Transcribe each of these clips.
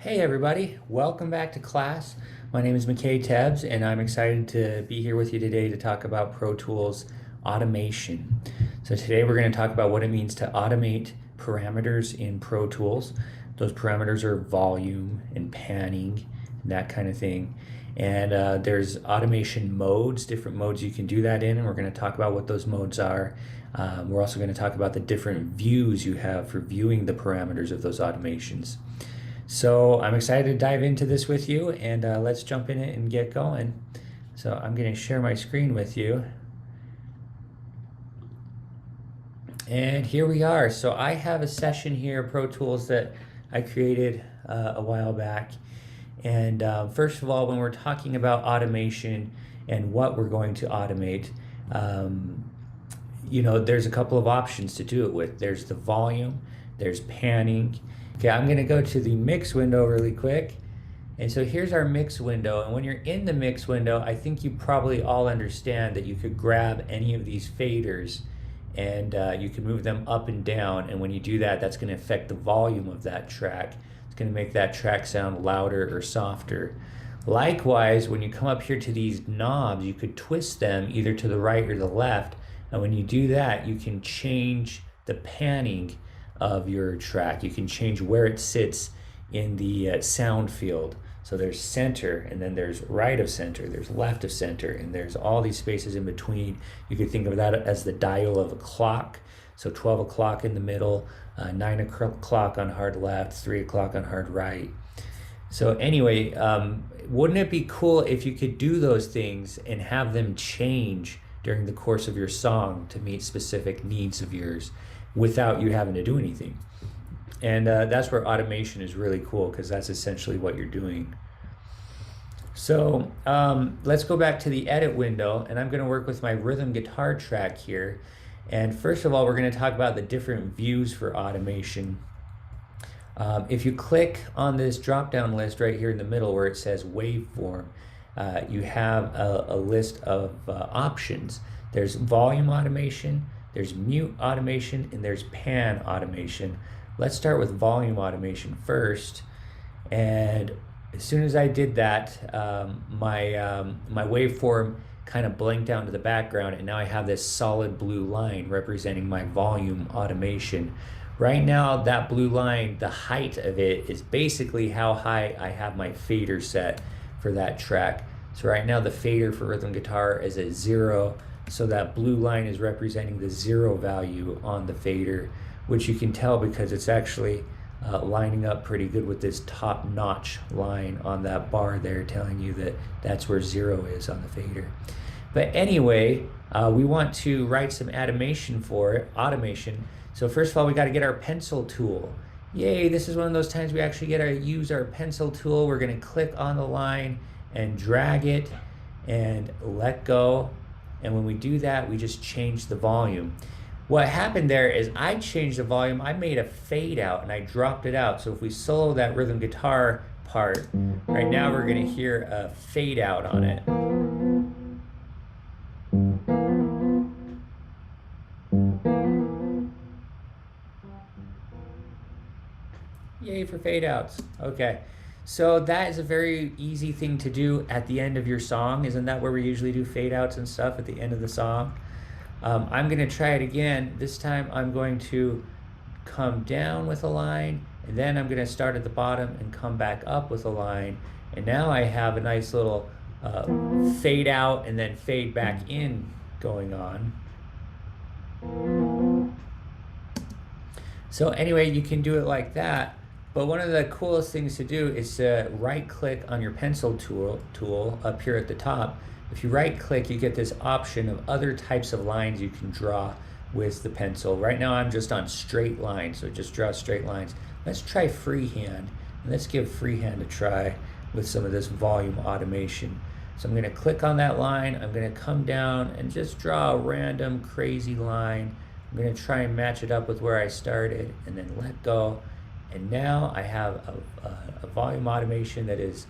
Hey everybody, welcome back to class. My name is McKay Tebbs and I'm excited to be here with you today to talk about Pro Tools automation. So today we're going to talk about what it means to automate parameters in Pro Tools. Those parameters are volume and panning and that kind of thing. And there's automation modes, different modes you can do that in, and we're going to talk about what those modes are. We're also going to talk about the different views you have for viewing the parameters of those automations. So I'm excited to dive into this with you, and let's jump in it and get going. So I'm going to share my screen with you. And here we are. So I have a session here, Pro Tools, that I created a while back. And first of all, when we're talking about automation and what we're going to automate, um, there's a couple of options to do it with. There's the volume, there's panning. Okay, I'm going to go to the mix window really quick. And so here's our mix window. And when you're in the mix window, I think you probably all understand that you could grab any of these faders and you can move them up and down. And when you do that, that's going to affect the volume of that track. It's going to make that track sound louder or softer. Likewise, when you come up here to these knobs, you could twist them either to the right or the left. And when you do that, you can change the panning of your track. You can change where it sits in the sound field. So there's center, and then there's right of center, there's left of center, and there's all these spaces in between. You could think of that as the dial of a clock. So 12 o'clock in the middle, 9 o'clock on hard left, 3 o'clock on hard right. So anyway, wouldn't it be cool if you could do those things and have them change during the course of your song to meet specific needs of yours without you having to do anything? And that's where automation is really cool, because that's essentially what you're doing. So let's go back to the edit window, and I'm going to work with my rhythm guitar track here. And first of all, we're going to talk about the different views for automation. If you click on this drop-down list right here in the middle where it says waveform, you have a list of options. There's volume automation, there's mute automation, and there's pan automation. Let's start with volume automation first. And as soon as I did that, my waveform kind of blinked down to the background, and now I have this solid blue line representing my volume automation. Right now, that blue line, the height of it is basically how high I have my fader set for that track. So right now the fader for rhythm guitar is at 0, so that blue line is representing the 0 value on the fader, which you can tell because it's actually lining up pretty good with this top notch line on that bar there, telling you that that's where 0 is on the fader. But anyway, we want to write some automation for it, automation. So first of all, we got to get our pencil tool. Yay, this is one of those times we actually get to use our pencil tool. We're going to click on the line and drag it and let go. And when we do that, we just change the volume. What happened there is I changed the volume. I made a fade out and I dropped it out. So if we solo that rhythm guitar part, right now we're going to hear a fade out on it. Yay for fade outs. Okay. So that is a very easy thing to do at the end of your song. Isn't that where we usually do fade outs and stuff at the end of the song? I'm going to try it again. This time I'm going to come down with a line, and then I'm going to start at the bottom and come back up with a line. And now I have a nice little fade out and then fade back in going on. So anyway, you can do it like that. But one of the coolest things to do is to right click on your pencil tool up here at the top. If you right click, you get this option of other types of lines you can draw with the pencil. Right now I'm just on straight lines, so just draw straight lines. Let's try freehand, and let's give freehand a try with some of this volume automation. So I'm going to click on that line, I'm going to come down and just draw a random crazy line. I'm going to try and match it up with where I started, and then let go. And now I have a volume automation that is,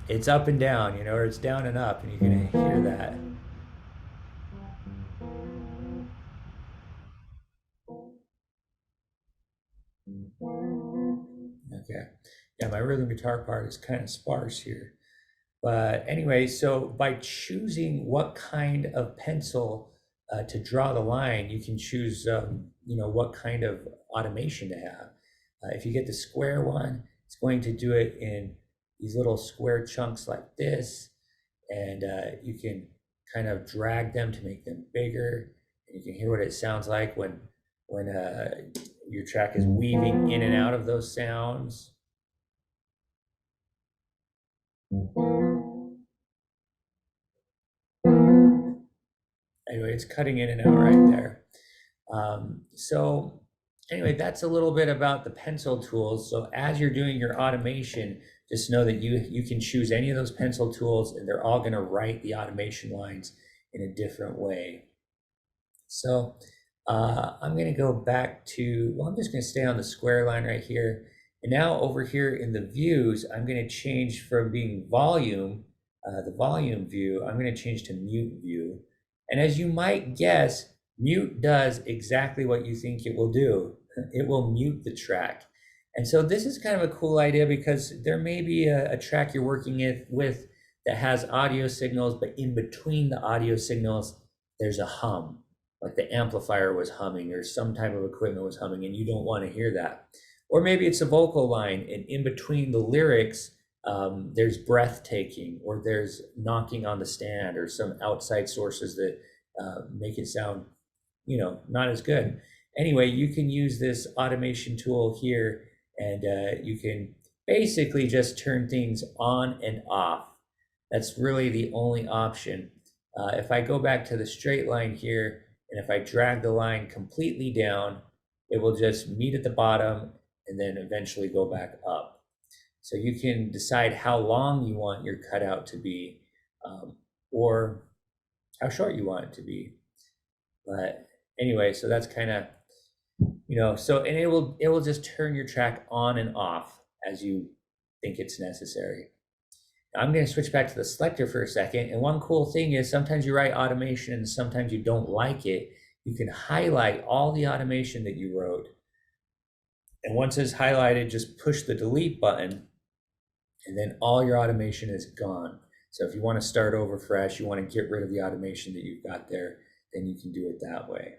it's up and down, or it's down and up, and you're going to hear that. Okay. Yeah, my rhythm guitar part is kind of sparse here. But anyway, so by choosing what kind of pencil to draw the line, you can choose, what kind of automation to have. If you get the square one, it's going to do it in these little square chunks like this, and you can kind of drag them to make them bigger. And you can hear what it sounds like when your track is weaving in and out of those sounds. Anyway, it's cutting in and out right there. So anyway, that's a little bit about the pencil tools. So as you're doing your automation, just know that you can choose any of those pencil tools and they're all going to write the automation lines in a different way. So I'm going to go back to, well, I'm just going to stay on the square line right here. And now over here in the views, I'm going to change from being volume, the volume view, I'm going to change to mute view. And as you might guess, mute does exactly what you think it will do. It will mute the track. And so this is kind of a cool idea because there may be a track you're working with that has audio signals, but in between the audio signals, there's a hum, like the amplifier was humming or some type of equipment was humming, and you don't want to hear that. Or maybe it's a vocal line, and in between the lyrics, there's breathtaking, or there's knocking on the stand, or some outside sources that make it sound, not as good. Anyway, you can use this automation tool here, and you can basically just turn things on and off. That's really the only option. If I go back to the straight line here, and if I drag the line completely down, it will just meet at the bottom and then eventually go back up. So you can decide how long you want your cutout to be, or how short you want it to be. But anyway, so that's kind of, so, and it will just turn your track on and off as you think it's necessary. I'm going to switch back to the selector for a second. And one cool thing is sometimes you write automation and sometimes you don't like it. You can highlight all the automation that you wrote. And once it's highlighted, just push the delete button and then all your automation is gone. So if you want to start over fresh, you want to get rid of the automation that you've got there, then you can do it that way.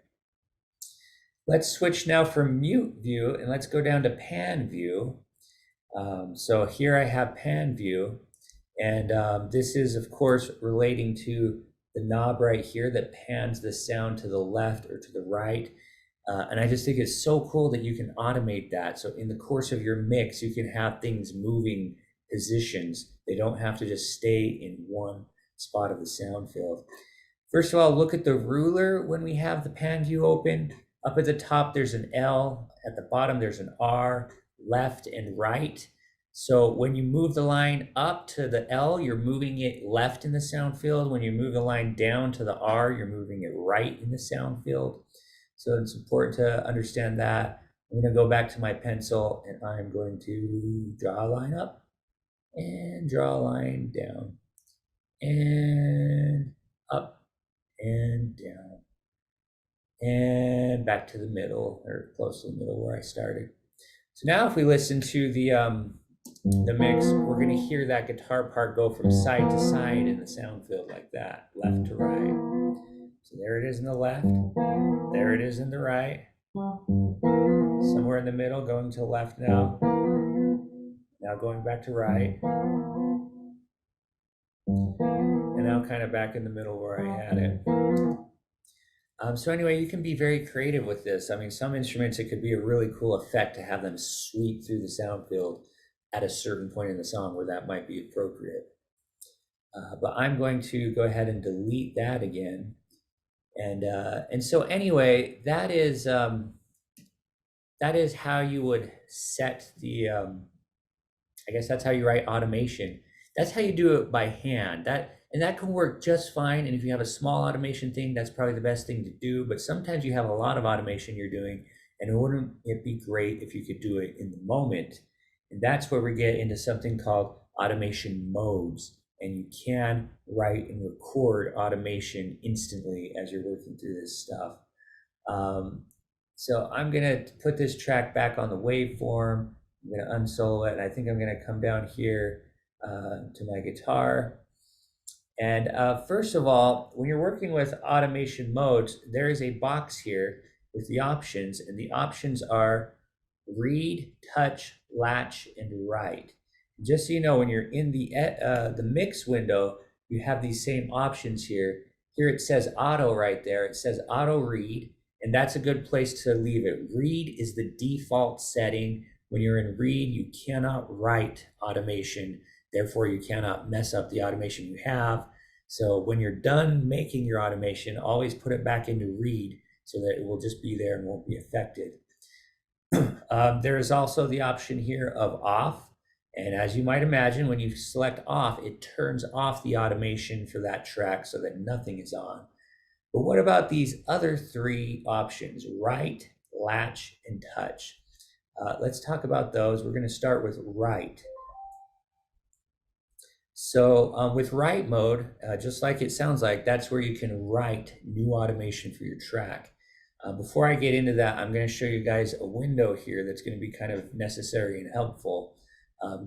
Let's switch now from mute view and let's go down to pan view. So here I have pan view. And this is, of course, relating to the knob right here that pans the sound to the left or to the right. And I just think it's so cool that you can automate that. So in the course of your mix, you can have things moving positions. They don't have to just stay in one spot of the sound field. First of all, look at the ruler when we have the pan view open. Up at the top, there's an L. At the bottom, there's an R, left and right. So when you move the line up to the L, you're moving it left in the sound field. When you move the line down to the R, you're moving it right in the sound field. So it's important to understand that. I'm going to go back to my pencil and I'm going to draw a line up and draw a line down and up and down and back to the middle, or close to the middle where I started. So now if we listen to the mix, we're going to hear that guitar part go from side to side in the sound field like that, left to right. So there it is in the left, there it is in the right, somewhere in the middle, going to left now, now going back to right, and now kind of back in the middle where I had it. So anyway, you can be very creative with this. I mean, some instruments, it could be a really cool effect to have them sweep through the sound field at a certain point in the song where that might be appropriate. But I'm going to go ahead and delete that again. And so anyway, that is how you would set the, I guess that's how you write automation. That's how you do it by hand. That can work just fine. And if you have a small automation thing, that's probably the best thing to do. But sometimes you have a lot of automation you're doing, and wouldn't it be great if you could do it in the moment? And that's where we get into something called automation modes. And you can write and record automation instantly as you're working through this stuff. So I'm going to put this track back on the waveform. I'm going to unsolo it, and I think I'm going to come down here to my guitar. And first of all, when you're working with automation modes, there is a box here with the options, and the options are read, touch, latch, and write. Just so you know, when you're in the mix window, you have these same options here. Here it says auto right there. It says auto read, and that's a good place to leave it. Read is the default setting. When you're in read, you cannot write automation. Therefore, you cannot mess up the automation you have. So when you're done making your automation, always put it back into read so that it will just be there and won't be affected. There is also the option here of off. And as you might imagine, when you select off, it turns off the automation for that track so that nothing is on. But what about these other three options, write, latch, and touch? Let's talk about those. We're going to start with write. So with write mode, just like it sounds like, that's where you can write new automation for your track. Before I get into that, I'm going to show you guys a window here that's going to be kind of necessary and helpful.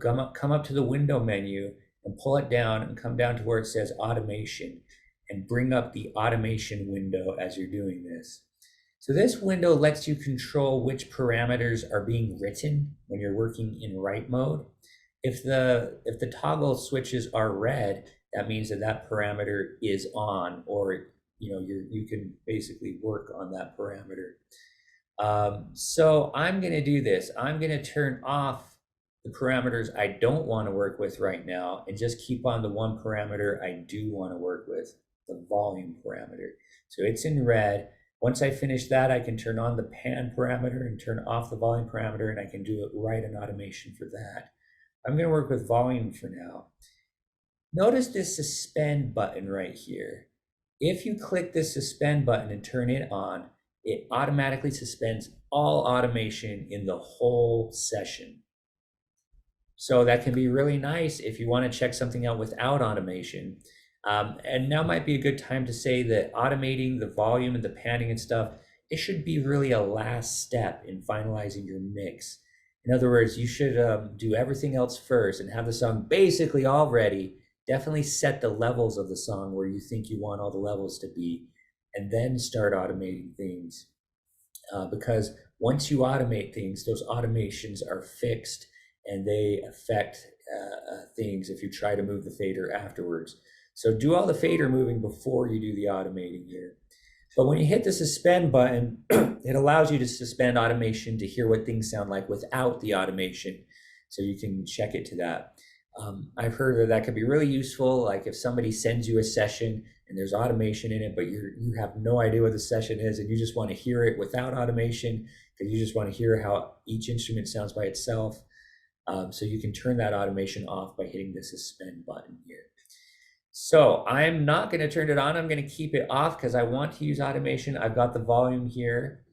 Come up to the window menu and pull it down and come down to where it says automation and bring up the automation window as you're doing this. So this window lets you control which parameters are being written when you're working in write mode. If the toggle switches are red, that means that parameter is on, or you can basically work on that parameter. So I'm going to do this. I'm going to turn off the parameters I don't want to work with right now and just keep on the one parameter I do want to work with, the volume parameter. So it's in red. Once I finish that, I can turn on the pan parameter and turn off the volume parameter, and I can do it right in automation for that. I'm going to work with volume for now. Notice this suspend button right here. If you click this suspend button and turn it on, it automatically suspends all automation in the whole session. So that can be really nice if you want to check something out without automation. And now might be a good time to say that automating the volume and the panning and stuff, it should be really a last step in finalizing your mix. In other words, you should do everything else first and have the song basically all ready. Definitely set the levels of the song where you think you want all the levels to be, and then start automating things. Because once you automate things, those automations are fixed and they affect things if you try to move the fader afterwards. So do all the fader moving before you do the automating here. But when you hit the suspend button, it allows you to suspend automation to hear what things sound like without the automation. So you can check it to that. I've heard that could be really useful. Like if somebody sends you a session and there's automation in it, but you have no idea what the session is and you just want to hear it without automation because you just want to hear how each instrument sounds by itself. So you can turn that automation off by hitting the suspend button here. So I'm not going to turn it on. I'm going to keep it off because I want to use automation. I've got the volume here.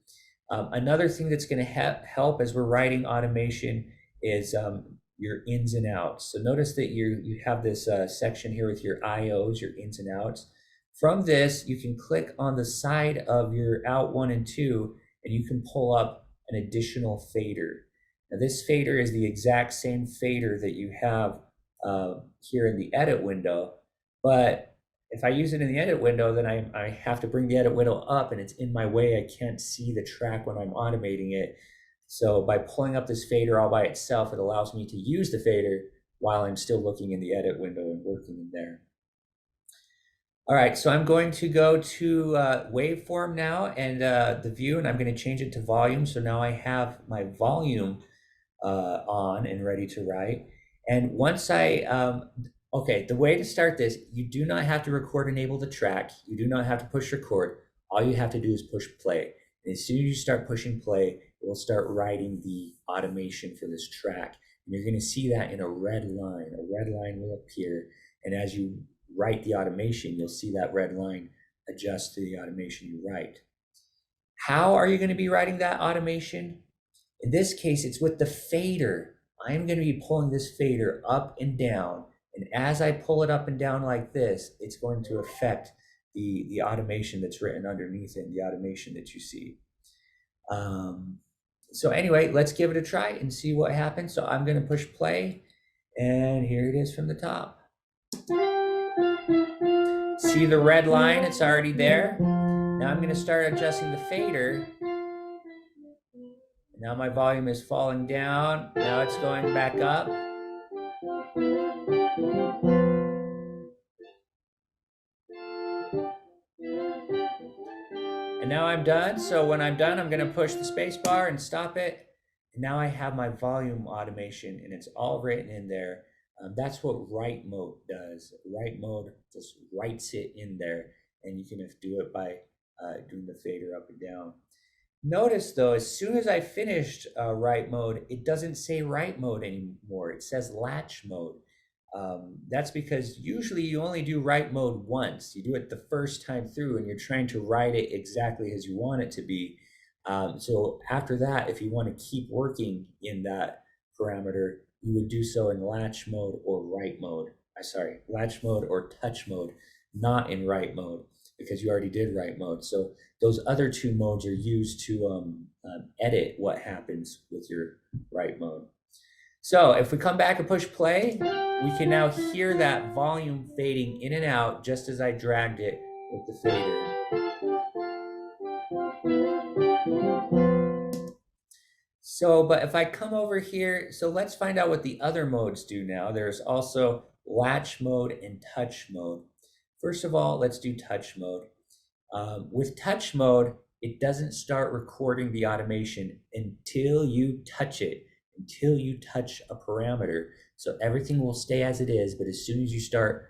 Another thing that's going to help as we're writing automation is your ins and outs. So notice that you have this section here with your IOs, your ins and outs. From this, you can click on the side of your out 1 and 2, and you can pull up an additional fader. Now this fader is the exact same fader that you have here in the edit window, but if I use it in the edit window, then I have to bring the edit window up and it's in my way. I can't see the track when I'm automating it. So by pulling up this fader all by itself, it allows me to use the fader while I'm still looking in the edit window and working in there. All right, so I'm going to go to waveform now and the view, and I'm going to change it to volume. So now I have my volume on and ready to write. And once okay, the way to start this, you do not have to record enable the track. You do not have to push record. All you have to do is push play. And as soon as you start pushing play, it will start writing the automation for this track. And you're going to see that in a red line. A red line will appear. And as you write the automation, you'll see that red line adjust to the automation you write. How are you going to be writing that automation? In this case, it's with the fader. I'm going to be pulling this fader up and down. And as I pull it up and down like this, it's going to affect the automation that's written underneath it, and the automation that you see. So anyway, let's give it a try and see what happens. So I'm going to push play, and here it is from the top. See the red line? It's already there. Now I'm going to start adjusting the fader. Now my volume is falling down. Now it's going back up. And now I'm done. So when I'm done, I'm going to push the space bar and stop it. And now I have my volume automation, and it's all written in there. That's what write mode does. Write mode just writes it in there, and you can just do it by doing the fader up and down. Notice though, as soon as I finished write mode, it doesn't say write mode anymore. It says latch mode. That's because usually you only do write mode once. You do it the first time through and you're trying to write it exactly as you want it to be. So after that, if you want to keep working in that parameter, you would do so in latch mode or write mode. Latch mode or touch mode, not in write mode, because you already did write mode. So those other two modes are used to edit what happens with your write mode. So if we come back and push play, we can now hear that volume fading in and out just as I dragged it with the fader. So, but if I come over here, so let's find out what the other modes do now. There's also latch mode and touch mode. First of all, let's do touch mode. With touch mode, it doesn't start recording the automation until you touch it, until you touch a parameter. So everything will stay as it is, but as soon as you start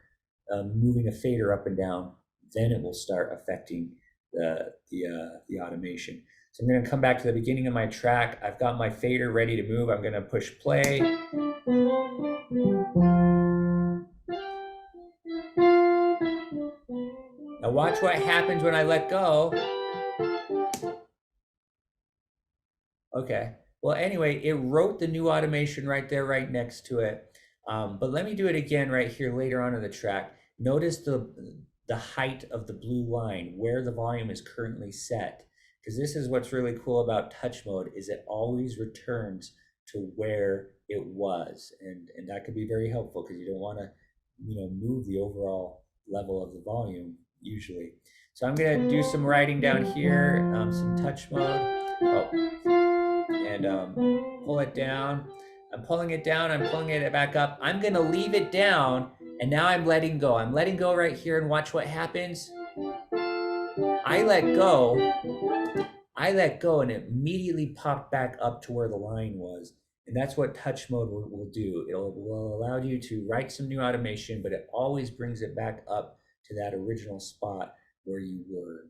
moving a fader up and down, then it will start affecting the automation. So I'm going to come back to the beginning of my track. I've got my fader ready to move. I'm going to push play. Now watch what happens when I let go. Okay. Well, anyway, it wrote the new automation right there, right next to it. But let me do it again right here later on in the track. Notice the height of the blue line, where the volume is currently set. Because this is what's really cool about touch mode, is it always returns to where it was. And that could be very helpful because you don't want to, move the overall level of the volume usually. So I'm going to do some writing down here, some touch mode. And pull it down. I'm pulling it down. I'm pulling it back up. I'm going to leave it down. And now I'm letting go. I'm letting go right here and watch what happens. I let go and it immediately popped back up to where the line was. And that's what touch mode will do. It will allow you to write some new automation, but it always brings it back up to that original spot where you were.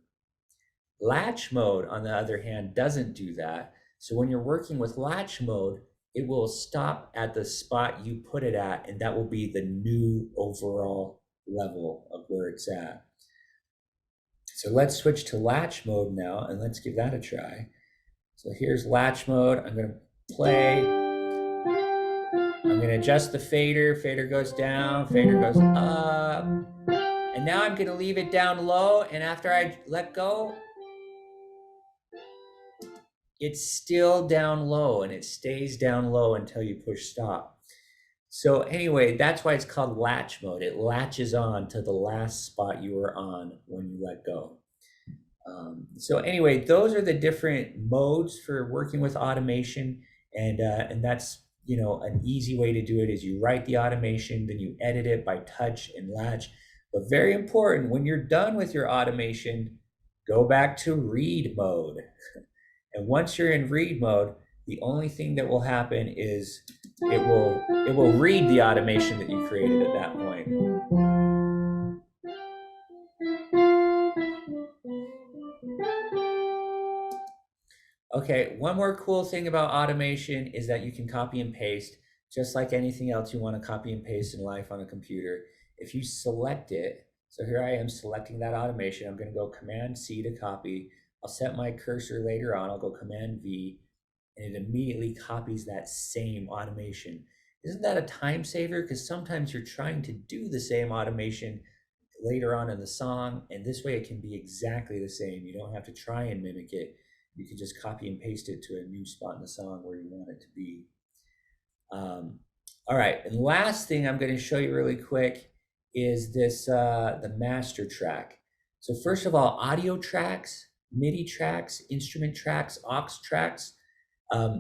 Latch mode, on the other hand, doesn't do that. So when you're working with latch mode, it will stop at the spot you put it at, and that will be the new overall level of where it's at. So let's switch to latch mode now, and let's give that a try. So here's latch mode. I'm going to play. I'm going to adjust the fader. Fader goes down, fader goes up. And now I'm going to leave it down low, and after I let go, it's still down low, and it stays down low until you push stop. So anyway, that's why it's called latch mode. It latches on to the last spot you were on when you let go. So anyway, those are the different modes for working with automation, and that's an easy way to do it is you write the automation, then you edit it by touch and latch. But very important, when you're done with your automation, go back to read mode. And once you're in read mode, the only thing that will happen is it will read the automation that you created at that point. Okay, one more cool thing about automation is that you can copy and paste, just like anything else you want to copy and paste in life on a computer. If you select it, so here I am selecting that automation, I'm going to go Command C to copy. I'll set my cursor later on, I'll go Command V, and it immediately copies that same automation. Isn't that a time saver? Because sometimes you're trying to do the same automation later on in the song, and this way it can be exactly the same. You don't have to try and mimic it. you can just copy and paste it to a new spot in the song where you want it to be. All right, and last thing I'm going to show you really quick is this the master track. So first of all, audio tracks, MIDI tracks, instrument tracks, aux tracks,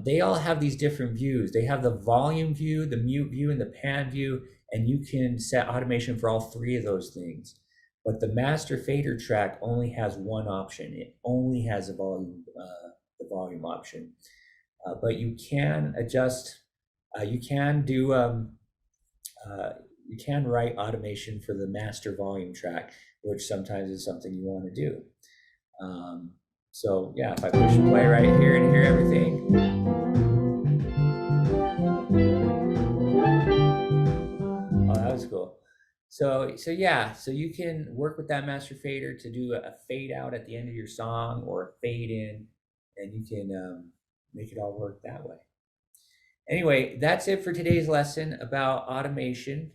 they all have these different views. They have the volume view, the mute view, and the pan view, and you can set automation for all three of those things. But the master fader track only has one option. It only has the volume option. But you can adjust. You can do. You can write automation for the master volume track, which sometimes is something you want to do. So yeah, if I push play right here and hear everything. Oh, that was cool. So yeah, so you can work with that master fader to do a fade out at the end of your song or a fade in, and you can make it all work that way. Anyway, that's it for today's lesson about automation.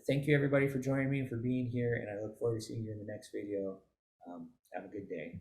Thank you everybody for joining me and for being here, and I look forward to seeing you in the next video. Have a good day.